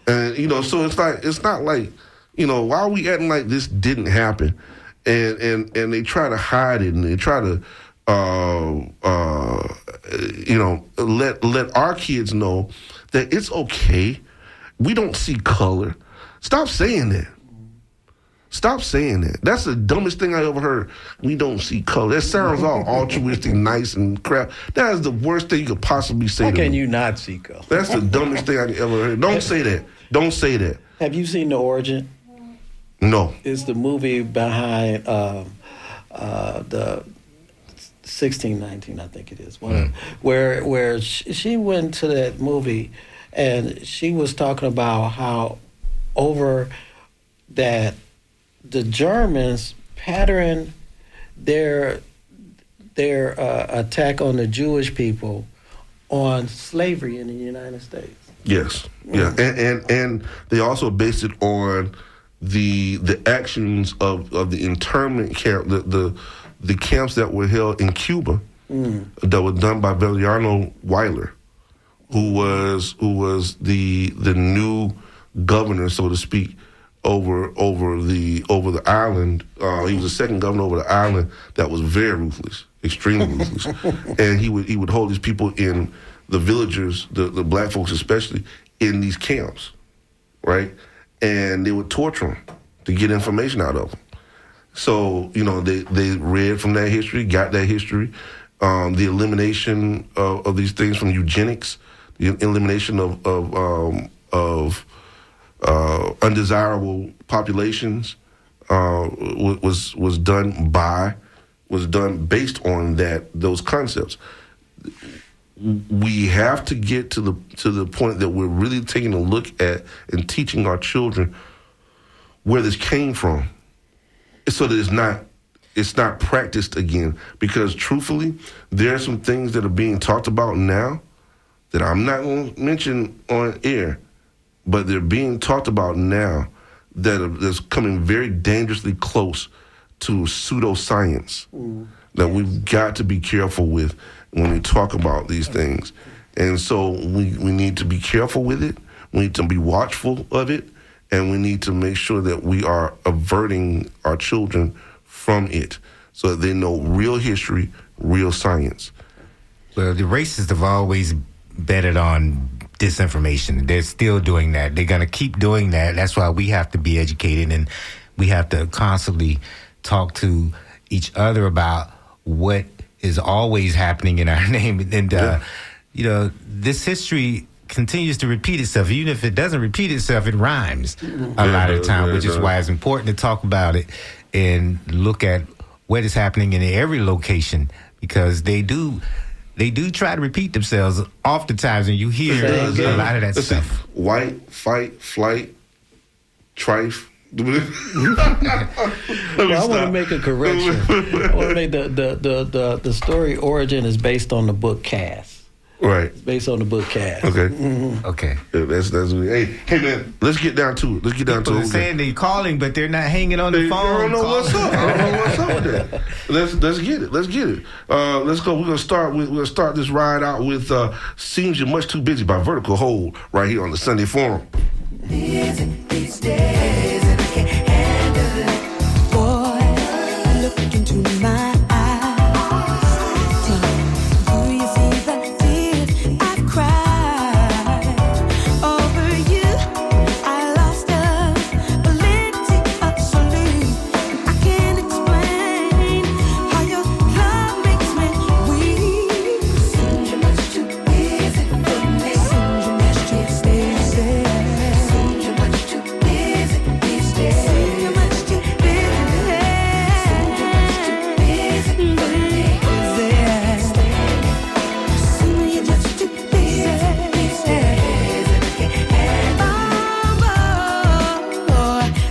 And you know, so it's not like, you know, why are we acting like this didn't happen? And they try to hide it and they try to you know, let our kids know that it's okay. We don't see color. Stop saying that. Stop saying that. That's the dumbest thing I ever heard. We don't see color. That sounds all altruistic, nice, and crap. That is the worst thing you could possibly say. How to can me. you not see color? That's the dumbest thing I ever heard. Don't say that. Don't say that. Have you seen The Origin? No. It's the movie behind the 1619, I think it is, where she went to that movie and she was talking about how over that the Germans patterned their attack on the Jewish people on slavery in the United States. Yes. Yeah. And they also based it on the actions of the internment camp, the camps that were held in Cuba that were done by Veliano Weyler, who was the new governor, so to speak, over the island. He was the second governor over the island that was very ruthless, extremely ruthless, and he would hold these people in the villagers, the black folks especially, in these camps, right? And they would torture them to get information out of them. So, you know, they read from that history, got that history, the elimination of these things from eugenics, the elimination of undesirable populations was done based on those concepts. We have to get to the point that we're really taking a look at and teaching our children where this came from, so that it's not practiced again. Because truthfully, there are some things that are being talked about now that I'm not going to mention on air, but they're being talked about now that's coming very dangerously close to pseudoscience that we've got to be careful with when we talk about these things. And so we need to be careful with it. We need to be watchful of it. And we need to make sure that we are averting our children from it so that they know real history, real science. Well, the racists have always betted on disinformation. They're still doing that. They're going to keep doing that. That's why we have to be educated and we have to constantly talk to each other about what is always happening in our name. And, you know, this history continues to repeat itself. Even if it doesn't repeat itself, it rhymes a lot of the time, which is why it's important to talk about it and look at what is happening in every location, because they do they do try to repeat themselves oftentimes, and you hear a lot of that Let's see. stuff. White, fight, flight, trife. Well, I want to make a correction. I want to make the story origin is based on the book Cass. Right. It's based on the book Cass. Okay. Okay. Yeah, that's hey man, let's get down to it. People are saying they're calling, but they're not hanging on the phone. I don't know what's up. I don't know what's up with that. Let's get it. Let's get it. Let's go. We'll start this ride out with "Seems You're Much Too Busy" by Vertical Hold right here on the Sunday Forum. Busy these days and I can't handle it. Boy, look into my eyes. Do you see the tears I've cried over you? I lost ability of sleep. I can't explain how your love makes me weak. Seems you're much too busy for me. Seems you're much too busy.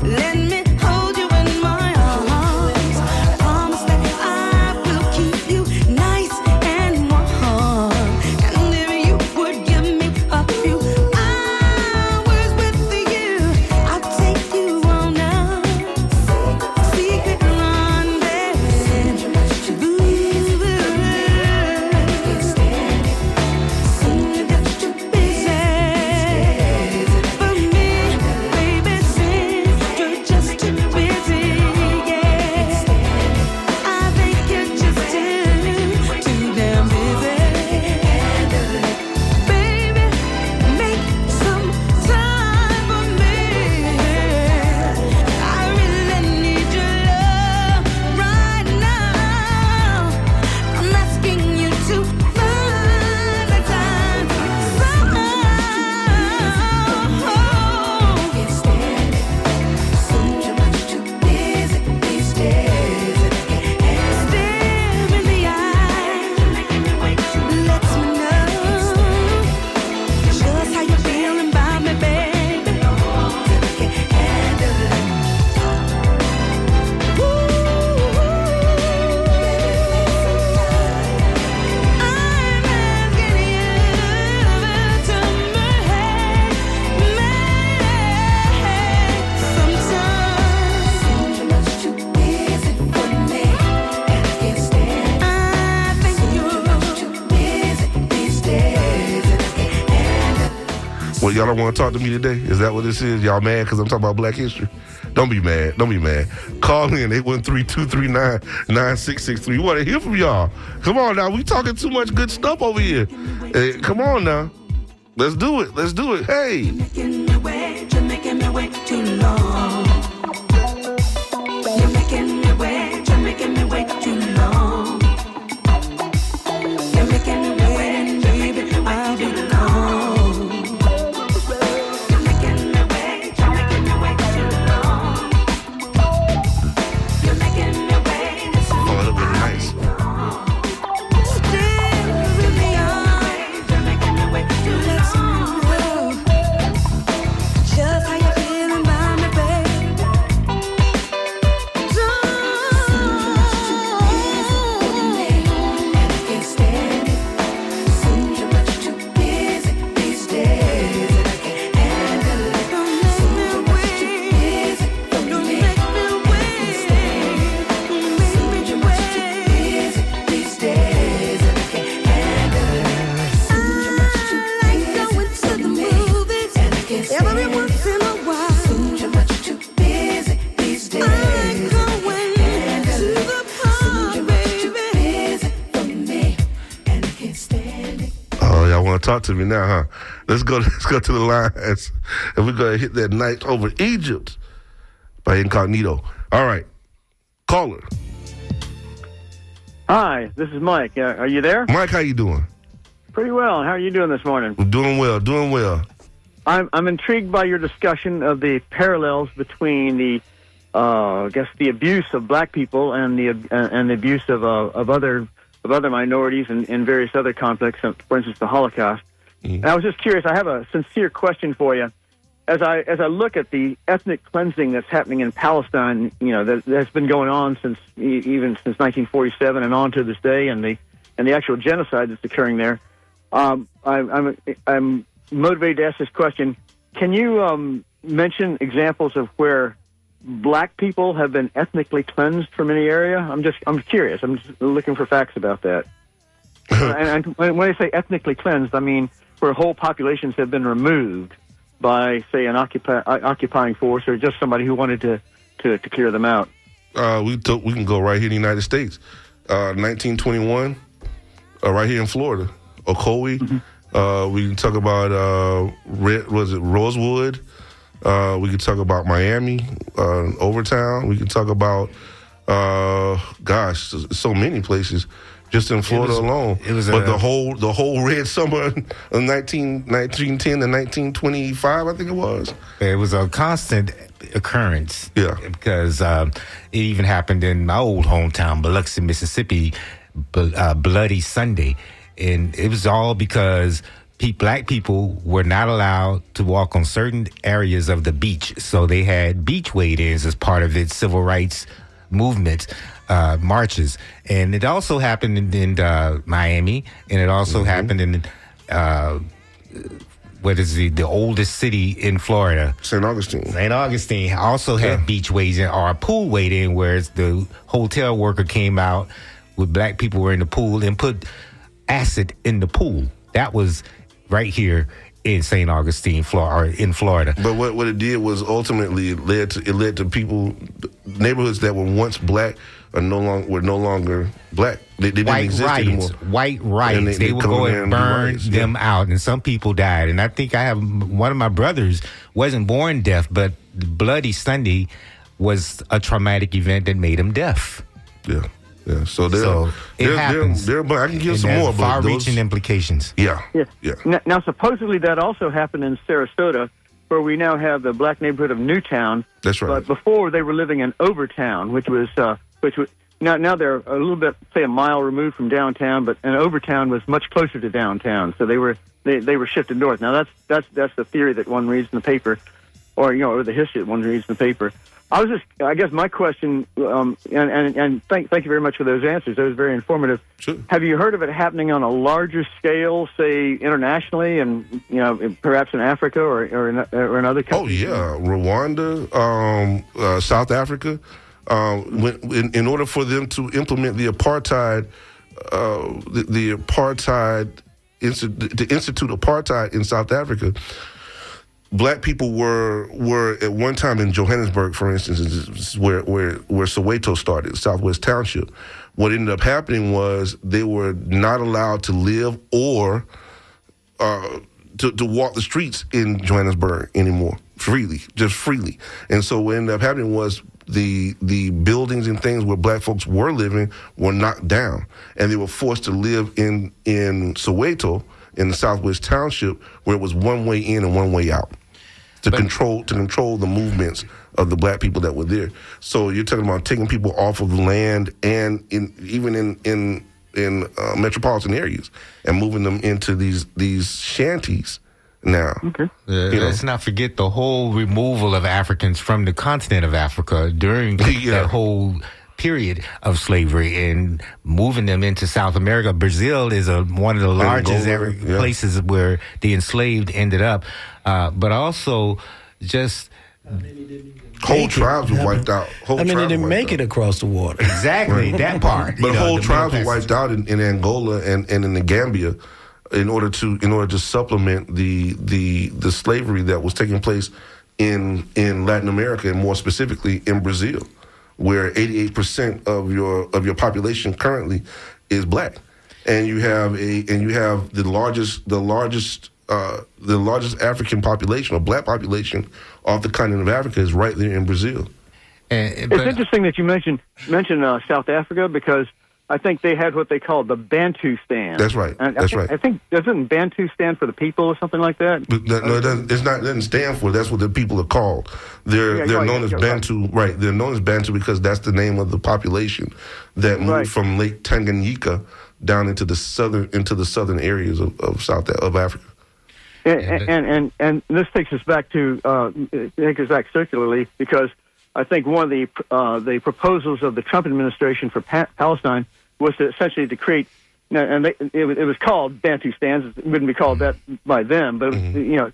Let me hold you in my arms. Promise that I will keep you nice and warm. And if you would give me a few hours with you, I'll take you on a secret rendezvous. Seem you're just too busy for me, baby. Seem you're just too busy, yeah. I think you're just too damn busy. Baby, make some time for me. I really need your love right now. I'm asking you to find the time Can't stand it. Seems you're much too busy these days and I can't stare in the eye. Lets me know just how you're feeling about me, baby. And I can't handle it. Well, y'all don't want to talk to me today? Is that what this is? Y'all mad because I'm talking about Black History? Don't be mad. Don't be mad. Call in 813-239-9663. We want to hear from y'all. Come on now. We talking too much good stuff over here. Hey, come on now. Let's do it. Let's do it. Hey. You're making me wait too long. You're making me wait too long. You're making me wait, baby, I'll be long. You're making me wait too long. You're making me wait too long. Oh, that was nice. Still in the eyes, you're making me wait too long. Just how you feeling about me, baby. Every once in a while, you're much too busy these days. I like going to the pub, baby. For me, and I can't stand it. Oh, y'all want to talk to me now, huh? Let's go to the lines. And we're going to hit that Night Over Egypt by Incognito. All right. Caller. Hi, this is Mike. Are you there? Mike, how you doing? Pretty well. How are you doing this morning? I'm doing well, doing well. I'm intrigued by your discussion of the parallels between the, I guess, the abuse of black people and the abuse of other other minorities in various other conflicts, for instance, the Holocaust. And I was just curious. I have a sincere question for you. As I look at the ethnic cleansing that's happening in Palestine, that's been going on since 1947 and on to this day, and the actual genocide that's occurring there. I'm motivated to ask this question. Can you mention examples of where black people have been ethnically cleansed from any area? I'm curious. I'm just looking for facts about that. and when I say ethnically cleansed, I mean where whole populations have been removed by, say, an occupying force or just somebody who wanted to clear them out. We can go right here in the United States. 1921, right here in Florida, Ocoee. We can talk about Rosewood. We can talk about Miami, Overtown. We can talk about so many places just in Florida alone. But the whole Red Summer of 1910 to 1925, I think it was. It was a constant occurrence. Yeah, because it even happened in my old hometown, Biloxi, Mississippi, Bloody Sunday, and it was all because black people were not allowed to walk on certain areas of the beach, so they had beach wade-ins as part of its civil rights movement. Marches, and it also happened in Miami, and it also happened in what is the oldest city in Florida, St. Augustine. St. Augustine also had beach wade-in or a pool wade-in, where the hotel worker came out with black people were in the pool and put acid in the pool. That was right here in St. Augustine, in Florida. But what it did was ultimately it led to people, neighborhoods that were once black were no longer black. They didn't exist anymore. White riots. They would go and burn them out, and some people died. And I think I have one of my brothers wasn't born deaf, but Bloody Sunday was a traumatic event that made him deaf. Yeah. Yeah, so it happens. I can give some more, but far-reaching implications. Yeah. Now, supposedly that also happened in Sarasota, where we now have the black neighborhood of Newtown. That's right. But before they were living in Overtown, which was now they're a little bit, say, a mile removed from downtown, but and Overtown was much closer to downtown, so they were shifted north. Now that's the theory that one reads in the paper, or the history that one reads in the paper. I guess my question, and thank you very much for those answers. That was very informative. Sure. Have you heard of it happening on a larger scale, say internationally, and perhaps in Africa or in other countries? Oh yeah, Rwanda, South Africa. In order for them to implement the apartheid, to institute apartheid in South Africa. Black people were at one time in Johannesburg, for instance, where Soweto started, Southwest Township. What ended up happening was they were not allowed to live or to walk the streets in Johannesburg anymore, freely. And so what ended up happening was the buildings and things where black folks were living were knocked down, and they were forced to live in Soweto, in the Southwest Township, where it was one way in and one way out. To control the movements of the black people that were there. So you're talking about taking people off of the land and even in metropolitan areas and moving them into these shanties now. Okay. Let's not forget the whole removal of Africans from the continent of Africa during that whole period of slavery and moving them into South America. Brazil is one of the largest places where the enslaved ended up. But also just whole tribes were wiped out. They didn't make it across the water. Exactly, that part. But whole tribes were wiped out in Angola and in the Gambia in order to supplement the slavery that was taking place in Latin America, and more specifically in Brazil, where 88% of your population currently is black, and you have the largest African population or black population off the continent of Africa is right there in Brazil. It's interesting that you mentioned South Africa, because I think they had what they called the Bantustan. That's right. I think doesn't Bantu stand for the people or something like that? No, it doesn't. It doesn't stand for. That's what the people are called. They're known as Bantu. Right. They're known as Bantu because that's the name of the population that moved from Lake Tanganyika down into the southern areas of Africa. And this takes us back circularly, because I think one of the proposals of the Trump administration for Palestine was to essentially to create, and it was called Bantustans. It wouldn't be called that by them, but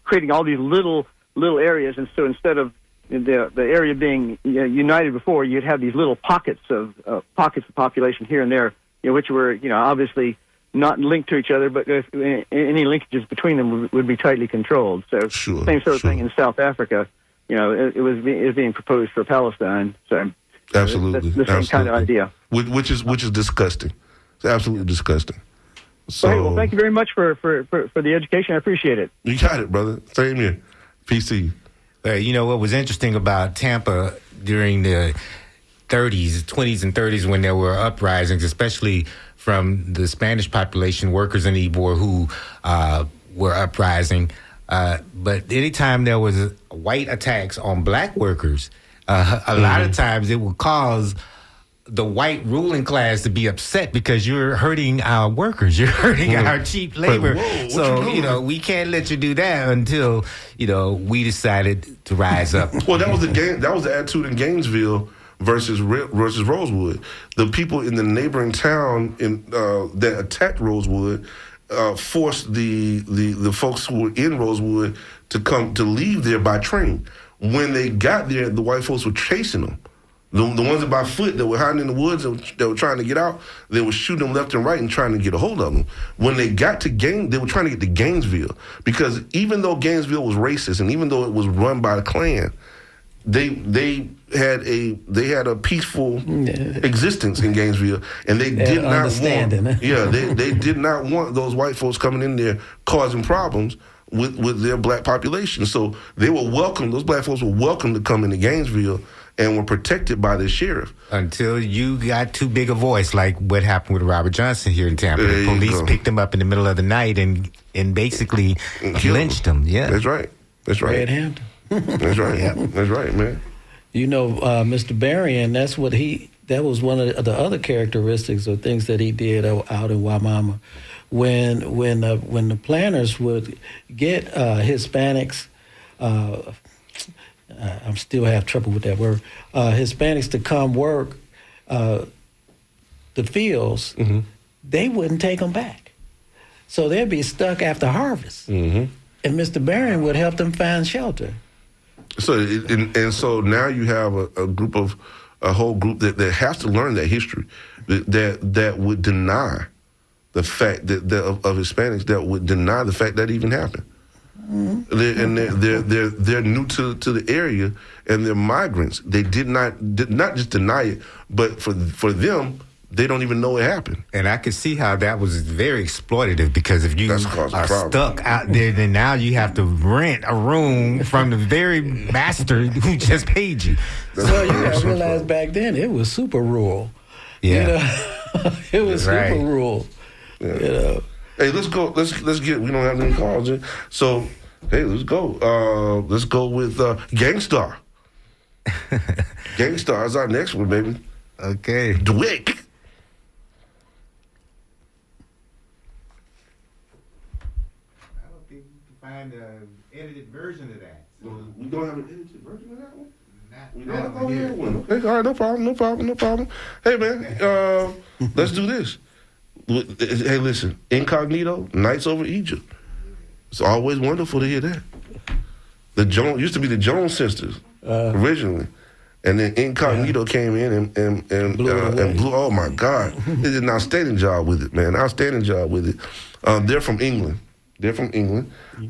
creating all these little areas, and so instead of the area being united before, you'd have these little pockets of population here and there, which were obviously not linked to each other, but if any linkages between them would be tightly controlled. So same sort of thing in South Africa. It was being proposed for Palestine. So absolutely, the same kind of idea, which is disgusting. It's absolutely disgusting. So, well, thank you very much for the education. I appreciate it. You got it, brother. Same here. PC. What was interesting about Tampa during the 20s and 30s, when there were uprisings, especially from the Spanish population, workers in Ybor who were uprising. But anytime there was white attacks on black workers, a lot of times it would cause the white ruling class to be upset because you're hurting our workers, you're hurting our cheap labor. So, we can't let you do that until, we decided to rise up. Well, that was the attitude in Gainesville versus Rosewood. The people in the neighboring town that attacked Rosewood forced the folks who were in Rosewood to leave there by train. When they got there, the white folks were chasing them. The ones that by foot that were hiding in the woods that were trying to get out, they were shooting them left and right and trying to get a hold of them. When they got to they were trying to get to Gainesville, because even though Gainesville was racist and even though it was run by the Klan, they had a peaceful existence in Gainesville, and they did not want they did not want those white folks coming in there causing problems with their black population. So they were welcome. Those black folks were welcome to come into Gainesville and were protected by the sheriff. Until you got too big a voice, like what happened with Robert Johnson here in Tampa. The police picked him up in the middle of the night and basically lynched him. Yeah, that's right. That's right. Red Hampton. That's right. Yeah. That's right, man. Mr. Berrien, that was one of the other characteristics of things that he did out in Waimama. When the planners would get Hispanics, I still have trouble with that word, Hispanics to come work the fields, they wouldn't take them back. So they'd be stuck after harvest. And Mr. Berrien would help them find shelter. So so now you have a whole group that has to learn that history, that would deny the fact that of Hispanics, that would deny the fact that even happened. They're new to the area, and they're migrants. They did not just deny it, but for them, they don't even know it happened. And I could see how that was very exploitative, because if you are stuck out there, then now you have to rent a room from the very master who just paid you. So you got to realize back then it was super rural. Yeah, it was super rural. Yeah. Hey, let's go. Let's get. We don't have any calls. So, hey, let's go. Let's go with Gangstar. Gangstar is our next one, baby. Okay. Dwick. I don't think you can find an edited version of that. So we don't have an edited version of that one? We don't have one. Okay, all right, no problem. Hey, man, let's do this. Hey, listen, Incognito, Nights Over Egypt. It's always wonderful to hear that. Used to be the Jones Sisters originally, and then Incognito came in and blew. Oh my God, they did an outstanding job with it, man. Outstanding job with it. They're from England.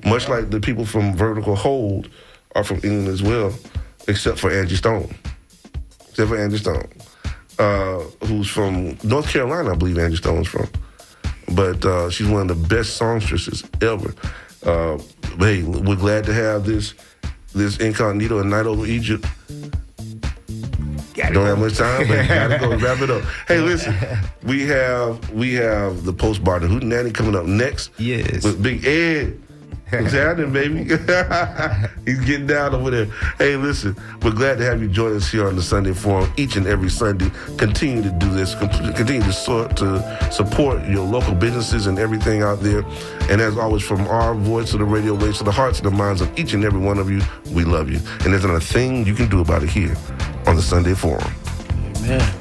Much like the people from Vertical Hold are from England as well, except for Angie Stone. Who's from North Carolina, I believe Angie Stone's from. But she's one of the best songstresses ever. Hey, we're glad to have this Incognito and Night Over Egypt. Don't have much time, but gotta go wrap it up. Hey, listen, we have the Post Barton Hootenanny coming up next. Yes. With Big Ed. What's happening, baby? He's getting down over there. Hey, listen, we're glad to have you join us here on the Sunday Forum each and every Sunday. Continue to do this. Continue to support your local businesses and everything out there. And as always, from our voice to the radio waves to the hearts and the minds of each and every one of you, we love you. And there's not a thing you can do about it here on the Sunday Forum. Amen.